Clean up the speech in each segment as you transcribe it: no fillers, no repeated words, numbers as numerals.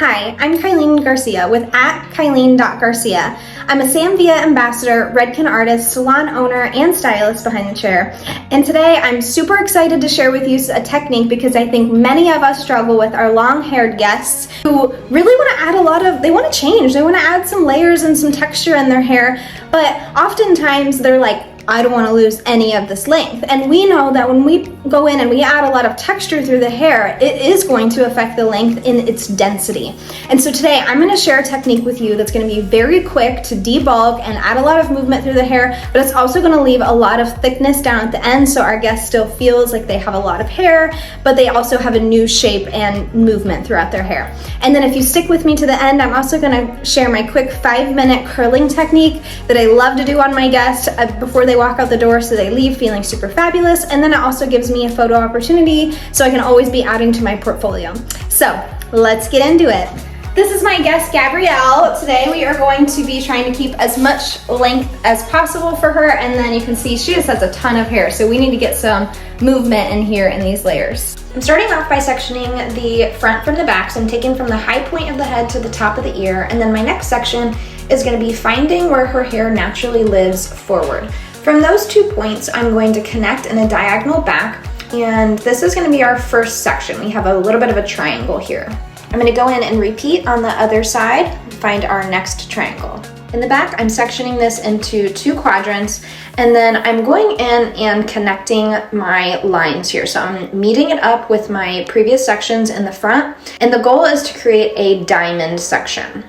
Hi, I'm Kyleen Garcia with @Kyleen.Garcia. I'm a Sam Villa ambassador, Redken artist, salon owner, and stylist behind the chair. And today I'm super excited to share with you a technique because I think many of us struggle with our long-haired guests who really want to add they want to change. They want to add some layers and some texture in their hair, but oftentimes they're like, I don't want to lose any of this length. And we know that when we go in and we add a lot of texture through the hair, it is going to affect the length in its density. And so today I'm going to share a technique with you that's going to be very quick to debulk and add a lot of movement through the hair, but it's also going to leave a lot of thickness down at the end so our guest still feels like they have a lot of hair, but they also have a new shape and movement throughout their hair. And then if you stick with me to the end, I'm also going to share my quick 5-minute curling technique that I love to do on my guests before they walk out the door so they leave feeling super fabulous. And then it also gives me a photo opportunity so I can always be adding to my portfolio. So let's get into it. This is my guest, Gabrielle. Today we are going to be trying to keep as much length as possible for her, and then you can see she just has a ton of hair, so we need to get some movement in here in these layers. I'm starting off by sectioning the front from the back, so I'm taking from the high point of the head to the top of the ear, and then my next section is going to be finding where her hair naturally lives forward. From those 2 points, I'm going to connect in a diagonal back, and this is going to be our first section. We have a little bit of a triangle here. I'm going to go in and repeat on the other side and find our next triangle. In the back, I'm sectioning this into 2 quadrants, and then I'm going in and connecting my lines here. So I'm meeting it up with my previous sections in the front, and the goal is to create a diamond section.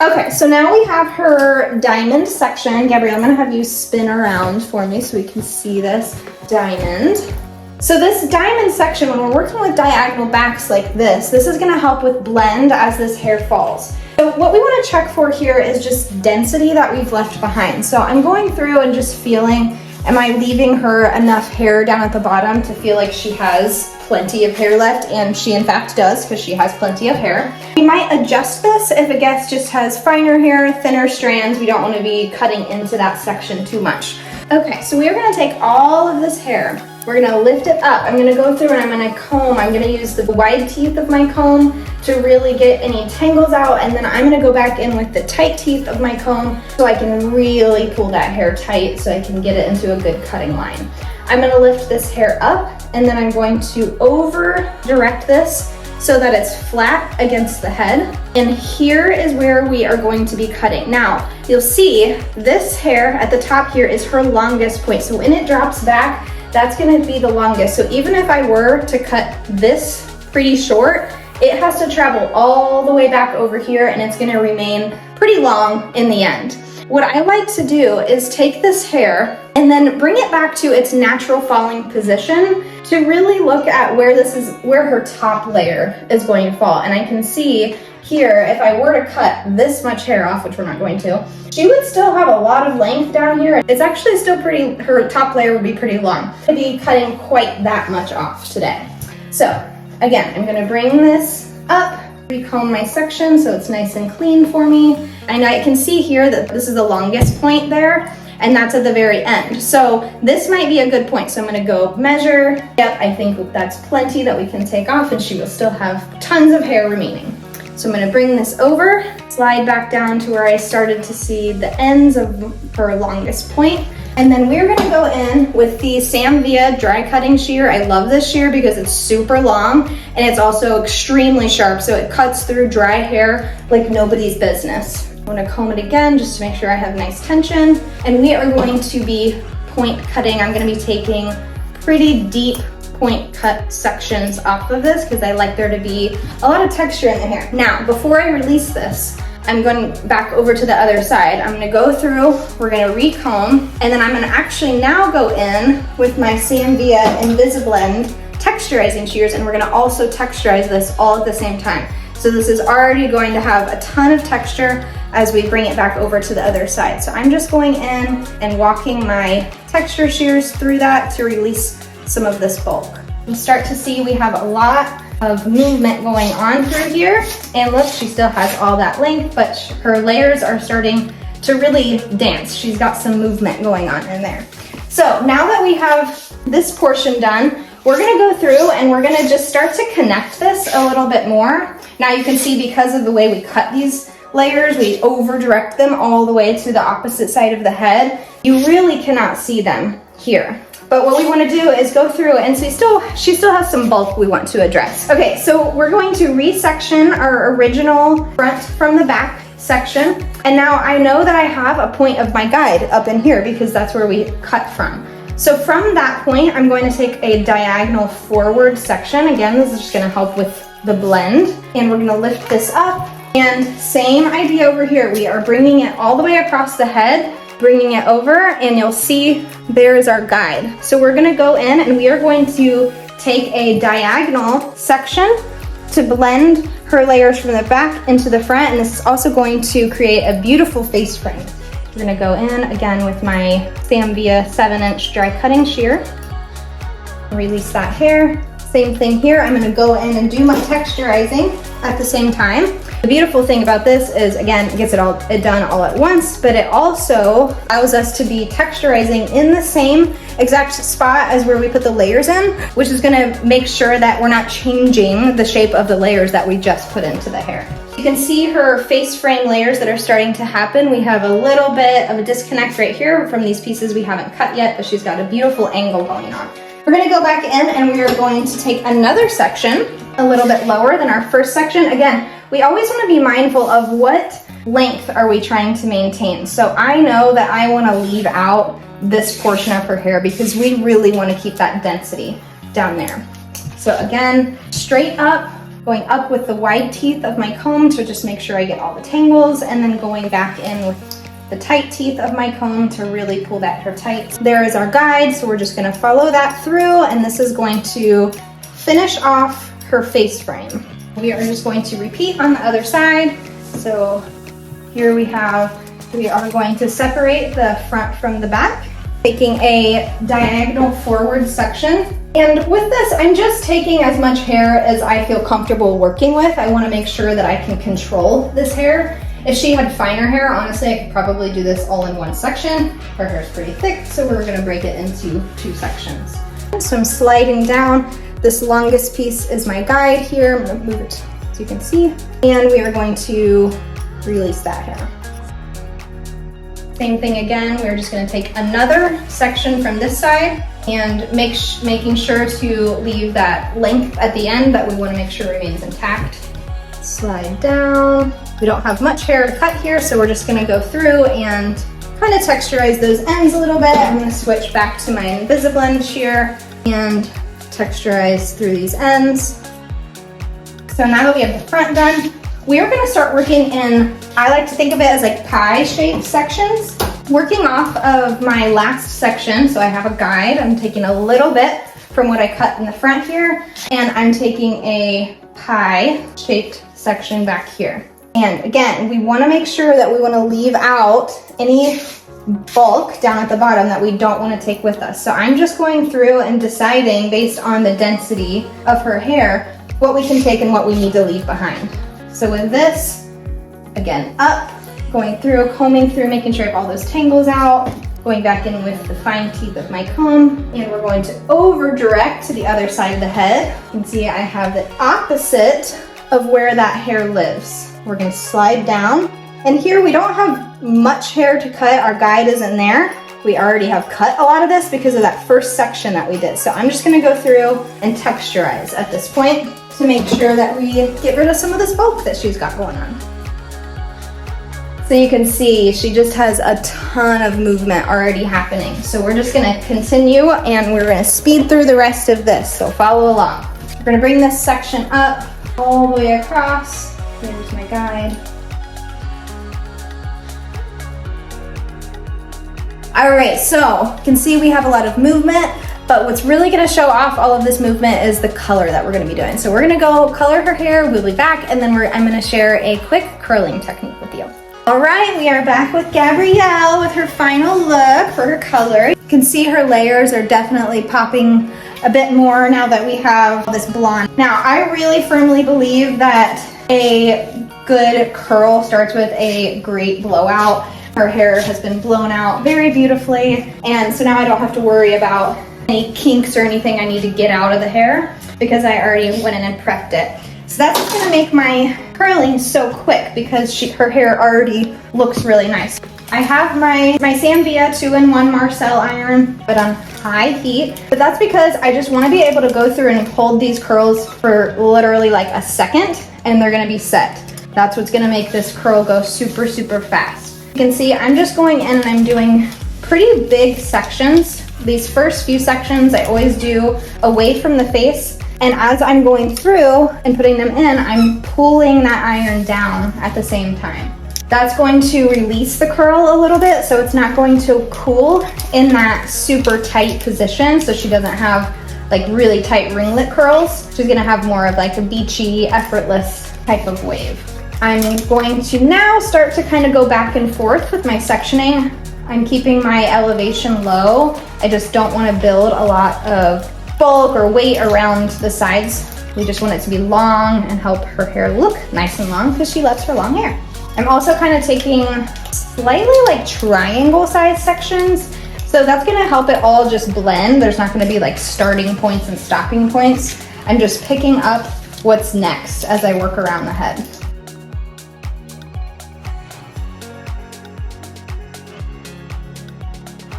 Okay, so now we have her diamond section. Gabrielle, I'm gonna have you spin around for me so we can see this diamond. So this diamond section, when we're working with diagonal backs like this is gonna help with blend as this hair falls. So what we wanna check for here is just density that we've left behind. So I'm going through and just feeling, am I leaving her enough hair down at the bottom to feel like she has plenty of hair left? And she in fact does, because she has plenty of hair. We might adjust this if a guest just has finer hair, thinner strands. We don't want to be cutting into that section too much. Okay, so we are going to take all of this hair. We're going to lift it up. I'm going to go through and I'm going to comb. I'm going to use the wide teeth of my comb to really get any tangles out, and then I'm going to go back in with the tight teeth of my comb so I can really pull that hair tight so I can get it into a good cutting line. I'm going to lift this hair up, and then I'm going to over direct this so that it's flat against the head. And here is where we are going to be cutting. Now, you'll see this hair at the top here is her longest point. So when it drops back, that's going to be the longest. So even if I were to cut this pretty short, it has to travel all the way back over here, and it's going to remain pretty long in the end. What I like to do is take this hair and then bring it back to its natural falling position to really look at where her top layer is going to fall. And I can see here, if I were to cut this much hair off, which we're not going to, she would still have a lot of length down here. It's actually still her top layer would be pretty long. I'd be cutting quite that much off today. So again, I'm gonna bring this up, recomb my section so it's nice and clean for me. And I can see here that this is the longest point there, and that's at the very end. So this might be a good point. So I'm gonna go measure. Yep, I think that's plenty that we can take off, and she will still have tons of hair remaining. So I'm gonna bring this over, slide back down to where I started to see the ends of her longest point. And then we're gonna go in with the Sam Villa dry cutting shear. I love this shear because it's super long and it's also extremely sharp, so it cuts through dry hair like nobody's business. I'm gonna comb it again just to make sure I have nice tension. And we are going to be point cutting. I'm gonna be taking pretty deep point cut sections off of this because I like there to be a lot of texture in the hair. Now, before I release this, I'm going back over to the other side. I'm gonna go through, we're gonna recomb, and then I'm gonna actually now go in with my Sam Villa Invisablend texturizing shears, and we're gonna also texturize this all at the same time. So this is already going to have a ton of texture as we bring it back over to the other side. So I'm just going in and walking my texture shears through that to release some of this bulk. You start to see we have a lot of movement going on through here, and look, she still has all that length, but her layers are starting to really dance. She's got some movement going on in there. So now that we have this portion done, we're gonna go through and we're gonna just start to connect this a little bit more. Now you can see because of the way we cut these layers, we over direct them all the way to the opposite side of the head. You really cannot see them here. But what we want to do is go through, and she still has some bulk we want to address. Okay, so we're going to resection our original front from the back section. And now I know that I have a point of my guide up in here because that's where we cut from. So from that point, I'm going to take a diagonal forward section. Again, this is just going to help with the blend. And we're going to lift this up. And same idea over here. We are bringing it all the way across the head, bringing it over, and you'll see there is our guide. So we're gonna go in and we are going to take a diagonal section to blend her layers from the back into the front, and this is also going to create a beautiful face frame. We're gonna go in again with my Samvia 7-inch dry cutting shear. Release that hair. Same thing here. I'm gonna go in and do my texturizing at the same time. The beautiful thing about this is, again, it gets it done all at once, but it also allows us to be texturizing in the same exact spot as where we put the layers in, which is gonna make sure that we're not changing the shape of the layers that we just put into the hair. You can see her face frame layers that are starting to happen. We have a little bit of a disconnect right here from these pieces we haven't cut yet, but she's got a beautiful angle going on. We're gonna go back in and we are going to take another section a little bit lower than our first section. Again, we always want to be mindful of what length are we trying to maintain. So I know that I want to leave out this portion of her hair because we really want to keep that density down there. So again, straight up, going up with the wide teeth of my comb to just make sure I get all the tangles, and then going back in with the tight teeth of my comb to really pull that hair tight. There is our guide, so we're just going to follow that through, and this is going to finish off her face frame. We are just going to repeat on the other side. So here we are going to separate the front from the back, taking a diagonal forward section. And with this, I'm just taking as much hair as I feel comfortable working with. I want to make sure that I can control this hair. If she had finer hair, honestly, I could probably do this all in one section. Her hair is pretty thick, so we're going to break it into two sections. So I'm sliding down. This longest piece is my guide here. I'm going to move it so you can see. And we are going to release that hair. Same thing again, we're just going to take another section from this side and making sure to leave that length at the end that we want to make sure remains intact. Slide down. We don't have much hair to cut here, so we're just going to go through and kind of texturize those ends a little bit. I'm going to switch back to my Invisablend shear and texturize through these ends. So now that we have the front done, we are going to start working in, I like to think of it as like pie-shaped sections. Working off of my last section, so I have a guide. I'm taking a little bit from what I cut in the front here, and I'm taking a pie-shaped section back here. And again, we want to make sure that we want to leave out any bulk down at the bottom that we don't want to take with us. So I'm just going through and deciding based on the density of her hair what we can take and what we need to leave behind. So with this, again, up, going through, combing through, making sure I have all those tangles out, going back in with the fine teeth of my comb, and we're going to over direct to the other side of the head. You can see I have the opposite of where that hair lives. We're going to slide down, and here we don't have much hair to cut. Our guide isn't there. We already have cut a lot of this because of that first section that we did. So I'm just going to go through and texturize at this point to make sure that we get rid of some of this bulk that she's got going on. So you can see she just has a ton of movement already happening. So we're just going to continue and we're going to speed through the rest of this. So follow along. We're going to bring this section up all the way across. There's my guide. All right, so you can see we have a lot of movement, but what's really gonna show off all of this movement is the color that we're gonna be doing. So we're gonna go color her hair, we'll be back, and then I'm gonna share a quick curling technique with you. All right, we are back with Gabrielle with her final look for her color. You can see her layers are definitely popping a bit more now that we have this blonde. Now, I really firmly believe that a good curl starts with a great blowout. Her hair has been blown out very beautifully, and so now I don't have to worry about any kinks or anything I need to get out of the hair because I already went in and prepped it. So that's what's gonna make my curling so quick because her hair already looks really nice. I have my Samvia 2-in-1 Marcel iron, but on high heat. But that's because I just wanna be able to go through and hold these curls for literally like a second and they're gonna be set. That's what's gonna make this curl go super, super fast. You can see I'm just going in and I'm doing pretty big sections. These first few sections I always do away from the face. And as I'm going through and putting them in, I'm pulling that iron down at the same time. That's going to release the curl a little bit, so it's not going to cool in that super tight position, so she doesn't have like really tight ringlet curls. She's gonna have more of like a beachy, effortless type of wave. I'm going to now start to kind of go back and forth with my sectioning. I'm keeping my elevation low. I just don't want to build a lot of bulk or weight around the sides. We just want it to be long and help her hair look nice and long because she loves her long hair. I'm also kind of taking slightly like triangle size sections. So that's gonna help it all just blend. There's not gonna be like starting points and stopping points. I'm just picking up what's next as I work around the head.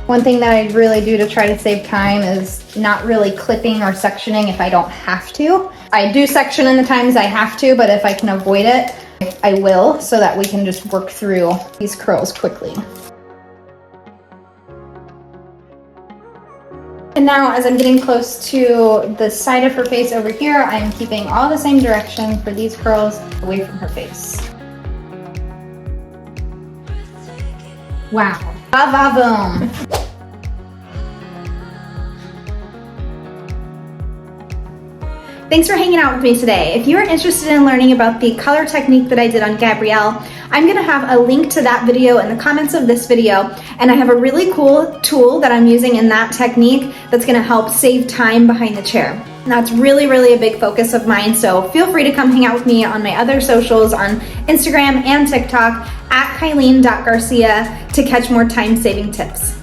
One thing that I really do to try to save time is not really clipping or sectioning if I don't have to. I do section in the times I have to, but if I can avoid it, I will, so that we can just work through these curls quickly. And now as I'm getting close to the side of her face over here, I'm keeping all the same direction for these curls away from her face. Wow. Ba-ba-boom. Thanks for hanging out with me today. If you're interested in learning about the color technique that I did on Gabrielle, I'm gonna have a link to that video in the comments of this video, and I have a really cool tool that I'm using in that technique that's gonna help save time behind the chair. And that's really, really a big focus of mine, so feel free to come hang out with me on my other socials on Instagram and TikTok at Kyleen.Garcia to catch more time-saving tips.